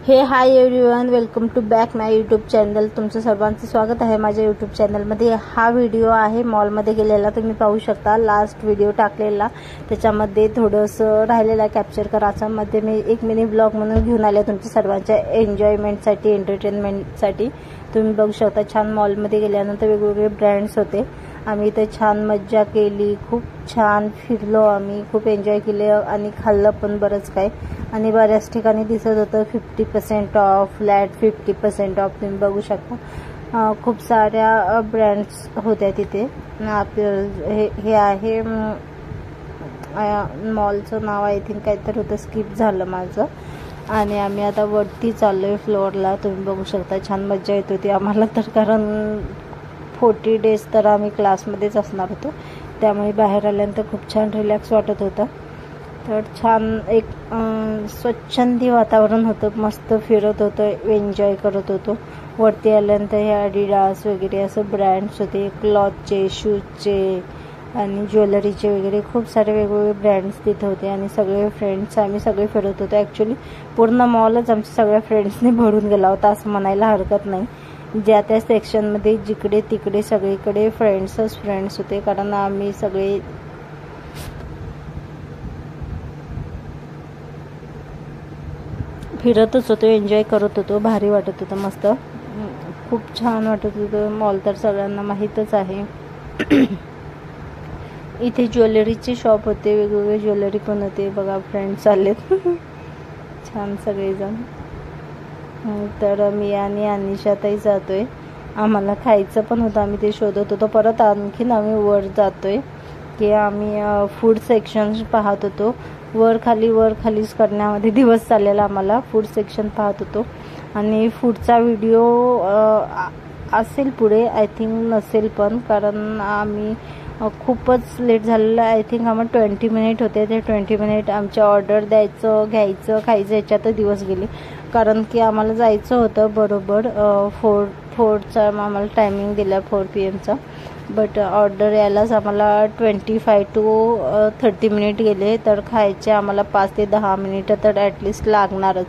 High everyone, welcome to back my YouTube channel. तुमचं सर्वांचं स्वागत आहे माझ्या यूट्यूब चॅनलमध्ये। हा व्हिडिओ आहे मॉलमध्ये गेलेला, तुम्ही पाहू शकता। लास्ट व्हिडिओ टाकलेला त्याच्यामध्ये थोडंसं राहिलेला कॅप्चर करायचा, मध्ये मी एक मिनी ब्लॉग म्हणून घेऊन आले तुमच्या सर्वांच्या एन्जॉयमेंटसाठी, एंटरटेनमेंटसाठी। तुम्ही बघू शकता छान मॉलमध्ये गेल्यानंतर वेगवेगळे ब्रँड्स होते। आम्ही इथे छान मज्जा केली, खूप छान फिरलो आम्ही, खूप एन्जॉय केले आणि खाल्लं पण बरंच काय। आणि बऱ्याच ठिकाणी दिसत होतं 50% ऑफ, फ्लॅट 50% ऑफ। तुम्ही बघू शकता खूप साऱ्या ब्रँड्स होत्या तिथे। हे आहे मॉलचं नाव आय थिंक काहीतरी होतं, स्किप झालं माझं। आणि आम्ही आता वरती चाललोय फ्लोअरला। तुम्ही बघू शकता छान मज्जा येत होती आम्हाला तर, कारण 40 डेज तर आम्ही क्लासमध्येच असणार होतो, त्यामुळे बाहेर आल्यानंतर खूप छान रिलॅक्स वाटत होतं। तर छान एक स्वच्छंदी वातावरण होतं, मस्त फिरत होतं, एन्जॉय करत होतो। वरती आल्यानंतर हे ॲडिडास वगैरे असं ब्रँड्स होते, क्लॉथचे, शूजचे आणि ज्वेलरीचे वगैरे खूप सारे वेगवेगळे ब्रँड्स तिथे होते। आणि सगळे फ्रेंड्स आम्ही सगळे फिरत होतो। ॲक्च्युली पूर्ण मॉलच आमच्या सगळ्या फ्रेंड्सने भरून गेला होता असं म्हणायला हरकत नाही। ज्या त्या सेक्शनमध्ये जिकडे तिकडे सगळीकडे फ्रेंड्सच फ्रेंड्स होते, कारण आम्ही सगळे फिरतच होतो, एन्जॉय करत होतो, भारी वाटत होतं, मस्त खूप छान वाटत होतं। मॉल तर सगळ्यांना माहीतच आहे। इथे ज्वेलरीचे शॉप होते, वेगवेगळे ज्वेलरी पण होते। बघा फ्रेंड्स आलेत छान सगळेजण। तर मी आणि अनिशाताई जातोय, आम्हाला खायचं पण होतं, आम्ही ते शोधत होतो। परत आणखीन आम्ही वर जातोय की आम्ही फूड सेक्शन पाहत होतो। वर खालीच करण्यामध्ये दिवस चाललेला आम्हाला। फूड सेक्शन पाहत होतो आणि फूडचा व्हिडिओ असेल पुढे, आय थिंक नसेल पण, कारण आम्ही खूपच लेट झालेलं। आय थिंक आम्हाला 20 मिनिट होते, ते 20 मिनिट आमच्या ऑर्डर द्यायचं, घ्यायचं, खायचं याच्यातच दिवस गेले, कारण की आम्हाला जायचं होतं बरोबर 4चा आम्हाला टायमिंग दिला, 4 PM बट ऑर्डर यायलाच आम्हाला 25 to 30 मिनिट गेले। तर खायचे आम्हाला 5 ते 10 मिनिटं तर ॲटलिस्ट लागणारच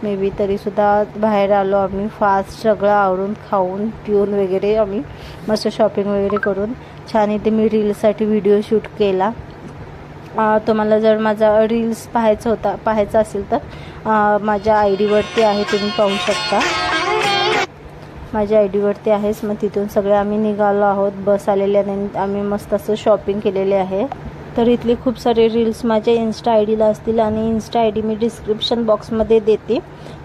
मे बी। तरीसुद्धा बाहेर आलो आम्ही फास्ट, सगळं आवरून खाऊन पिऊन वगैरे आम्ही मस्त शॉपिंग वगैरे करून छान। इथे मी रील्ससाठी व्हिडिओ शूट केला। तुम्हाला जर माझा रील्स पाहायचा असेल तर माझ्या ID वरती आहे, तुम्ही पाहू शकता। माझ्या ID वरती आहेच। मग तिथून सगळे आम्ही निघालो आहोत, बस आलेल्याने आम्ही मस्त असं शॉपिंग केलेले आहे। तर इथले खूप सारे रील्स माझ्या इन्स्टा IDला असतील आणि इन्स्टा ID मी डिस्क्रिप्शन बॉक्समध्ये देते,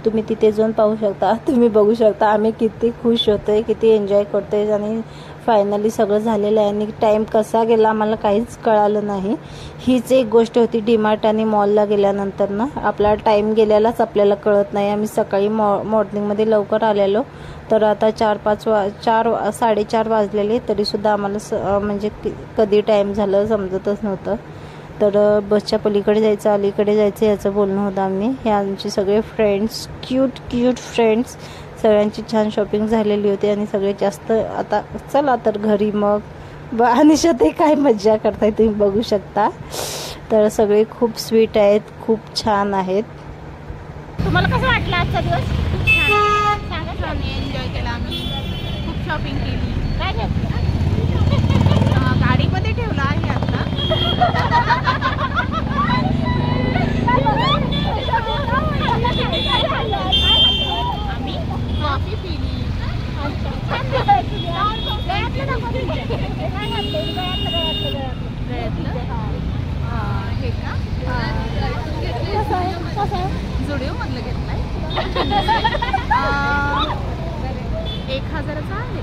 तुम्ही तिथे जाऊन पाहू शकता। तुम्ही बघू शकता आम्ही किती खुश होतोय, किती एन्जॉय करतोय आणि फायनली सगळं झालेलं आहे। आणि टाईम कसा गेला आम्हाला काहीच कळालं नाही। हीच एक गोष्ट होती डीमार्ट आणि मॉलला गेल्यानंतर ना, आपला टाईम गेल्यालाच आपल्याला कळत नाही। आम्ही सकाळी मॉर्निंगमध्ये लवकर आलेलो, तर आता 4-4 वाजलेले, तरीसुद्धा आम्हाला म्हणजे कधी टाईम झालं समजतच नव्हतं। तर बसच्या पलीकडे जायचं, अलीकडे जायचं याचं बोलणं होतं आम्ही। हे आमचे सगळे फ्रेंड्स, क्यूट फ्रेंड्स, सगळ्यांची छान शॉपिंग झालेली होती आणि सगळे जास्त आता चला तर घरी। मग अनिशा ते काय मज्जा करताय तुम्ही बघू शकता। तर सगळे खूप स्वीट आहेत, खूप छान आहेत। तुम्हाला कसं वाटलं आजचा दिवस? छान एन्जॉय केला आम्ही, खूप शॉपिंग केली। काय घेतलं? गाडीमध्ये ठेवला आहे आता। आम्ही कॉफी पिली। हे का जुडिओ मधलं घेतलाय, 1000चा आहे।